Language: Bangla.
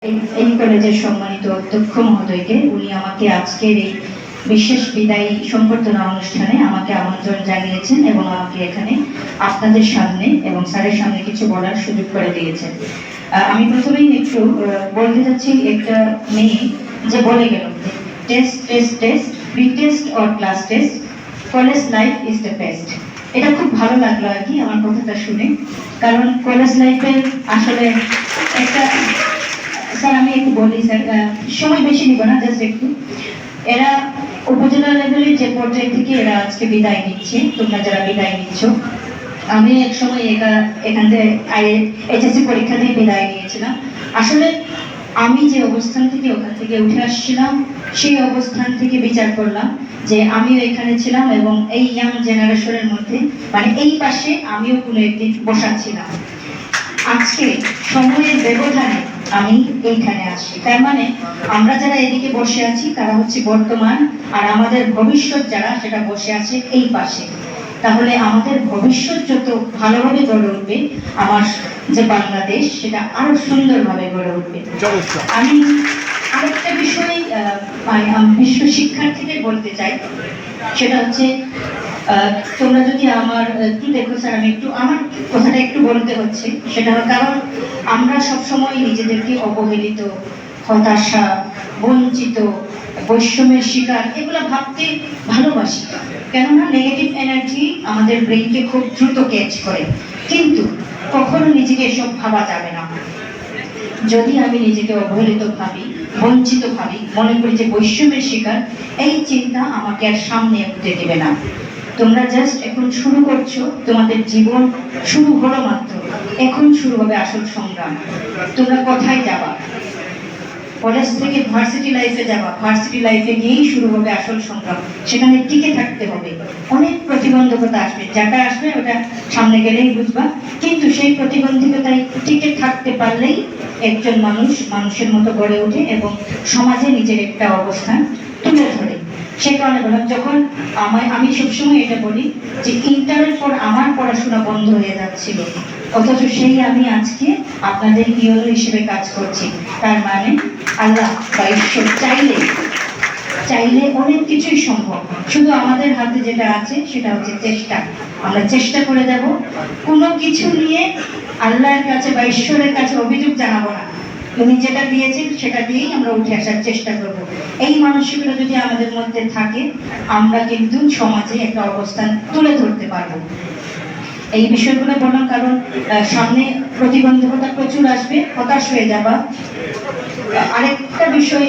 এই কলেজের সম্মানিত অধ্যক্ষ মহোদয়কে, উনি আমাকে আজকের এই বিশেষ বিদায়ী সংবর্ধনা অনুষ্ঠানে আমাকে আমন্ত্রণ জানিয়েছেন এবং আমাকে এখানে আপনাদের সামনে এবং স্যারের সামনে কিছু বলার সুযোগ করে দিয়েছেন। আমি প্রথমেই একটু বলতে যাচ্ছি, একটা মেয়ে যে বলে গেল test test test, pre test or class test, college life is the best. এটা খুব ভালো লাগলো আর কি আমার কথাটা শুনে, কারণ কলেজ লাইফে আসলে একটা, স্যার আমি একটু বলি স্যার, সময় বেশি নিব না, জাস্ট একটু। এরা উপজেলা লেভেলের যে পর্যায় থেকে এরা আজকে বিদায় নিচ্ছে, তোমরা যারা বিদায় নিচ্ছ, আমি এক সময় এখান থেকে এইচএসসি পরীক্ষা দিয়ে বিদায় নিয়েছিলাম। আসলে আমি যে অবস্থান থেকে ওখান থেকে উঠে আসছিলাম, সেই অবস্থান থেকে বিচার করলাম যে আমিও এখানে ছিলাম এবং এই ইয়াং জেনারেশনের মধ্যে, মানে এই পাশে আমিও কোনো একদিন বসাচ্ছিলাম। আজকে সময়ের ব্যবধানে আমি এইখানে আসি, তার মানে আমরা যারা এদিকে বসে আছি তারা হচ্ছে বর্তমান, আর আমাদের ভবিষ্যৎ যারা সেটা বসে আছে এই পাশে। তাহলে আমাদের ভবিষ্যৎ যত ভালোভাবে গড়ে উঠবে, আমার যে বাংলাদেশ সেটা আরো সুন্দরভাবে গড়ে উঠবে। আমি আরেকটা বিষয় বিশ্ব শিক্ষার্থীদের বলতে চাই, সেটা হচ্ছে তোমরা যদি আমার একটু দেখো স্যার, আমি একটু আমার কথাটা একটু বলতে হচ্ছে, সেটা কারণ আমরা সবসময় নিজেদেরকে অবহেলিত, হতাশা, বঞ্চিত, বৈষম্যের শিকার এগুলো ভাবতে ভালোবাসি, কেননা নেগেটিভ এনার্জি আমাদের ব্রেইনকে খুব দ্রুত ক্যাচ করে। কিন্তু কখনো নিজেকে এসব ভাবা যাবে না। যদি আমি নিজেকে অবহেলিত ভাবি, বঞ্চিত ভাবি, মনে করি যে বৈষম্যের শিকার, এই চিন্তা আমাকে আর সামনে এগোতে দেবে না। তোমরা জাস্ট এখন শুরু করছো, তোমাদের জীবন শুরু হলো মাত্র, এখন শুরু হবে আসল সংগ্রাম। তোমরা কোথায় যাবা? কলেজ থেকে ভার্সিটি লাইফে যাবা, ভার্সিটি লাইফে গিয়েই শুরু হবে আসল সংগ্রাম। সেখানে টিকে থাকতে হবে, অনেক প্রতিবন্ধকতা আসবে, যাটা আসবে ওটা সামনে গেলেই বুঝবা। কিন্তু সেই প্রতিবন্ধকতায় টিকে থাকতে পারলেই একজন মানুষ মানুষের মতো গড়ে ওঠে এবং সমাজে নিজের একটা অবস্থান তুলে ধরে। সে কারণে বললাম, যখন আমি সবসময় এটা বলি যে ইন্টারের পর আমার পড়াশোনা বন্ধ হয়ে যাচ্ছিল, অথচ সেই আমি আজকে আপনাদের ইয়লো হিসেবে কাজ করছি। তার মানে আল্লাহ বা ঈশ্বর চাইলে অনেক কিছুই সম্ভব। শুধু আমাদের হাতে যেটা আছে সেটা হচ্ছে চেষ্টা। আমরা চেষ্টা করে যাব, কোনো কিছু নিয়ে আল্লাহর কাছে বা ঈশ্বরের কাছে অভিযোগ জানাবো না। উনি যেটা দিয়েছেন সেটা দিয়েই আমরা উঠে আসার চেষ্টা করব। এই মানসিকতা যদি আমাদের মধ্যে থাকে, আমরা কিন্তু সমাজে একটা অবস্থান তুলে ধরতে পারবো। এই বিষয়গুলো বললাম কারণ সামনে প্রতিবন্ধকতা প্রচুর আসবে, হতাশ হয়ে যাবা। আরেকটা বিষয়